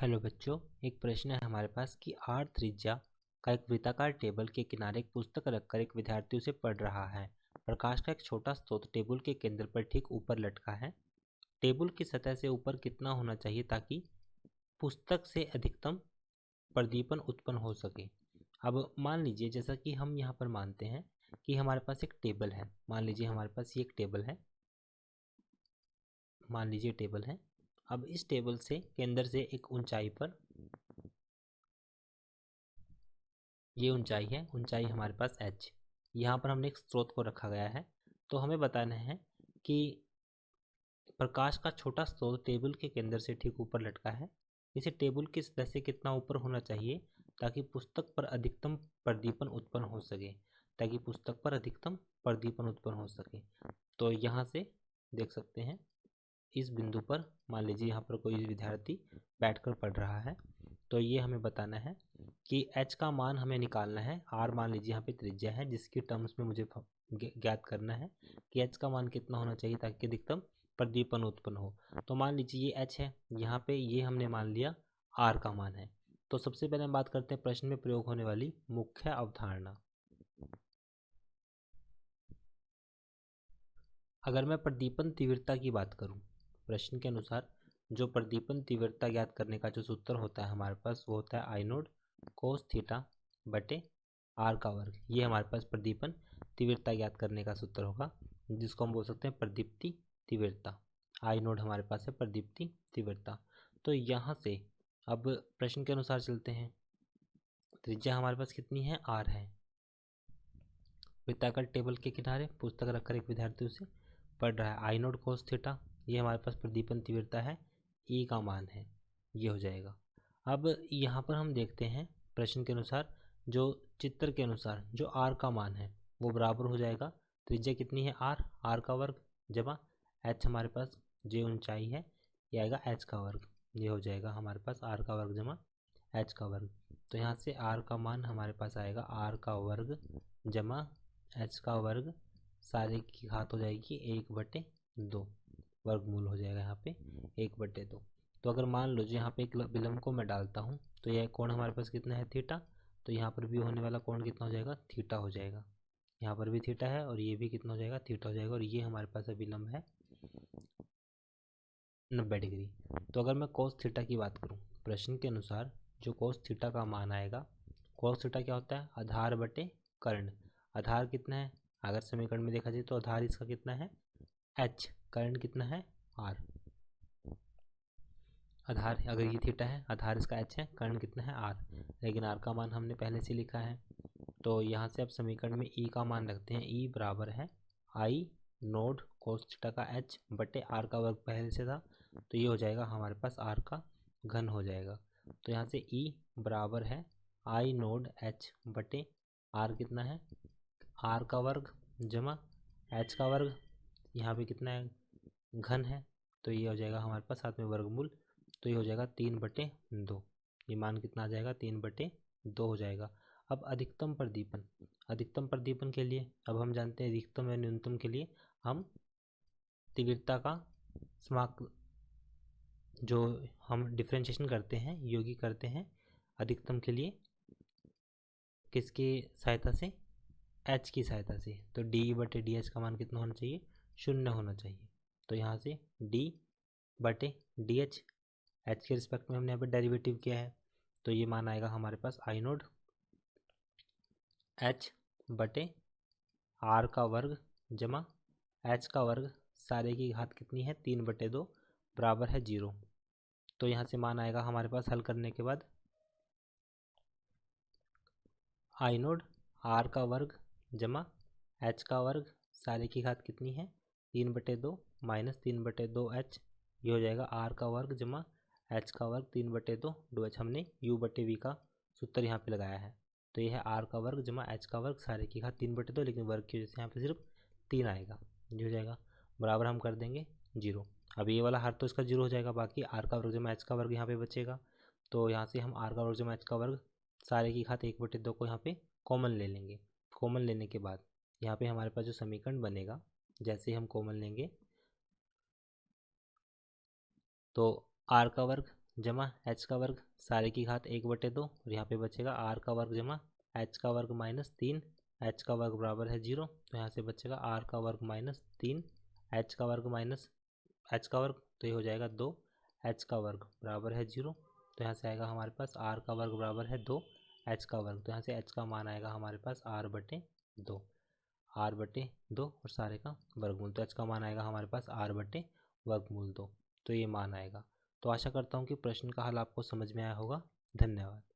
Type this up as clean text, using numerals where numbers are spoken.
Hello बच्चों, एक प्रश्न है हमारे पास कि आर त्रिज्या का एक वृत्ताकार टेबल के किनारे एक पुस्तक रखकर एक विद्यार्थी उसे पढ़ रहा है। प्रकाश का एक छोटा स्रोत टेबल के केंद्र पर ठीक ऊपर लटका है। टेबल की सतह से ऊपर कितना होना चाहिए ताकि पुस्तक से अधिकतम प्रदीपन उत्पन्न हो सके। अब मान लीजिए, जैसा कि हम यहाँ पर मानते हैं कि हमारे पास एक टेबल है। मान लीजिए हमारे पास ये एक टेबल है, मान लीजिए टेबल है। अब इस टेबल से केंद्र से एक ऊंचाई पर, ये ऊंचाई है, ऊंचाई हमारे पास h। यहाँ पर हमने एक स्रोत को रखा गया है। तो हमें बताना है कि प्रकाश का छोटा स्रोत टेबल के केंद्र से ठीक ऊपर लटका है। इसे टेबल की सतह से कितना ऊपर होना चाहिए ताकि पुस्तक पर अधिकतम प्रदीपन उत्पन्न हो सके, ताकि पुस्तक पर अधिकतम प्रदीपन उत्पन्न हो सके। तो यहाँ से देख सकते हैं, इस बिंदु पर मान लीजिए यहाँ पर कोई विद्यार्थी बैठकर पढ़ रहा है। तो ये हमें बताना है कि h का मान हमें निकालना है। r मान लीजिए यहाँ पे त्रिज्या है, जिसकी टर्म्स में मुझे ज्ञात करना है कि h का मान कितना होना चाहिए ताकि अधिकतम प्रदीपन उत्पन्न हो। तो मान लीजिए ये h है, यहाँ पे ये हमने मान लिया r का मान है। तो सबसे पहले हम बात करते हैं प्रश्न में प्रयोग होने वाली मुख्य अवधारणा। अगर मैं प्रदीपन तीव्रता की बात करूं, प्रश्न के अनुसार जो प्रदीपन तीव्रता ज्ञात करने का जो सूत्र होता है हमारे पास, वो होता है आई नोड कोस थीटा बटे आर का वर्ग। ये हमारे पास प्रदीपन तीव्रता ज्ञात करने का सूत्र होगा, जिसको हम बोल सकते हैं प्रदीप्ति तीव्रता। आई नोड हमारे पास है प्रदीप्ति तीव्रता। तो यहाँ से अब प्रश्न के अनुसार चलते हैं। त्रिज्या हमारे पास कितनी है, आर है। वृत्ताकार टेबल के किनारे पुस्तक रखकर एक विद्यार्थी उसे पढ़ रहा है। आई नोड कोस थीटा, ये हमारे पास प्रदीपन तीव्रता है, ई का मान है, ये हो जाएगा। अब यहाँ पर हम देखते हैं प्रश्न के अनुसार, जो चित्र के अनुसार जो आर का मान है वो बराबर हो जाएगा, त्रिज्या कितनी है आर, आर का वर्ग जमा एच, हमारे पास जे ऊंचाई है, ये आएगा एच का वर्ग। ये हो जाएगा हमारे पास आर का वर्ग जमा एच का वर्ग। तो यहाँ से आर का मान हमारे पास आएगा आर का वर्ग जमा एच का वर्ग, सारे की घात हो जाएगी 1/2, वर्गमूल हो जाएगा यहाँ पे 1/2। तो अगर मान लो जो यहाँ पे एक विलंब को मैं डालता हूँ, तो यह कोण हमारे पास कितना है, थीटा। तो यहाँ पर भी होने वाला कोण कितना हो जाएगा, थीटा हो जाएगा। यहाँ पर भी थीटा है और ये भी कितना हो जाएगा, थीटा हो जाएगा। और ये हमारे पास विलंब है 90 डिग्री। तो अगर मैं कोस थीटा की बात करूँ, प्रश्न के अनुसार जो कोस थीटा का मान आएगा, कोस थीटा क्या होता है, आधार बटे कर्ण। आधार कितना है, अगर समीकरण में देखा जाए तो आधार इसका कितना है, h, कर्ण कितना है, r। आधार अगर ये थीटा है, आधार इसका h है, कर्ण कितना है, r। लेकिन r का मान हमने पहले से लिखा है। तो यहाँ से अब समीकरण में e का मान रखते हैं। e बराबर है आई नोड कोस थीटा का h बटे r का वर्ग पहले से था, तो ये हो जाएगा हमारे पास r का घन हो जाएगा। तो यहाँ से e बराबर है आई नोड h बटे r कितना है, r का वर्ग जमा h का वर्ग, यहाँ पे कितना है, घन है। तो ये हो जाएगा हमारे पास साथ में वर्गमूल, तो ये हो जाएगा 3/2। ये मान कितना आ जाएगा, 3/2 हो जाएगा। अब अधिकतम प्रदीपन, अधिकतम प्रदीपन के लिए अब हम जानते हैं अधिकतम या न्यूनतम के लिए हम तीव्रता का समाक जो हम डिफ्रेंशिएशन करते हैं, योगी करते हैं अधिकतम के लिए किसकी सहायता से, h की सहायता से। तो d/dh का मान कितना होना चाहिए, 0 होना चाहिए। तो यहाँ से d/dh, h के रिस्पेक्ट में हमने यहाँ पे डेरिवेटिव किया है, तो ये मान आएगा हमारे पास आई नोड h बटे r का वर्ग जमा h का वर्ग, सारे की घात कितनी है, 3/2 बराबर है 0। तो यहाँ से मान आएगा हमारे पास हल करने के बाद आई नोड r का वर्ग जमा h का वर्ग, सारे की घात कितनी है, 3/2 माइनस 3/2h, ये हो जाएगा r का वर्ग जमा h का वर्ग 3/2 2h। हमने u/v का सूत्र यहाँ पे लगाया है। तो ये है r का वर्ग जमा h का वर्ग, सारे की घात 3/2, लेकिन वर्ग की वजह से यहाँ पे सिर्फ 3 आएगा, ये हो जाएगा बराबर हम कर देंगे 0। अब ये वाला हर तो इसका 0 हो जाएगा, बाकी r का वर्ग जमा h का वर्ग यहाँ पे बचेगा। तो यहाँ से हम r का वर्ग जमा h का वर्ग, सारे की घात 1/2 को यहाँ पे कॉमन ले लेंगे। कॉमन लेने के बाद यहाँ पे हमारे पास जो समीकरण बनेगा, जैसे हम कॉमन लेंगे तो r का वर्ग जमा h का वर्ग सारे की घात 1/2 और यहाँ पे बचेगा r का वर्ग जमा h का वर्ग माइनस 3, h का वर्ग बराबर है 0। तो यहाँ से बचेगा r का वर्ग माइनस 3 h का वर्ग माइनस h का वर्ग, तो ये हो जाएगा 2, h का वर्ग बराबर है 0। तो यहाँ से आएगा हमारे पास r का वर्ग बराबर है 2 h का वर्ग। तो यहाँ से h का मान आएगा हमारे पास r/2, r/2 और सारे का वर्गमूल। तो h का मान आएगा हमारे पास r/वर्गमूल 2। तो ये मान आएगा। तो आशा करता हूँ कि प्रश्न का हल आपको समझ में आया होगा। धन्यवाद।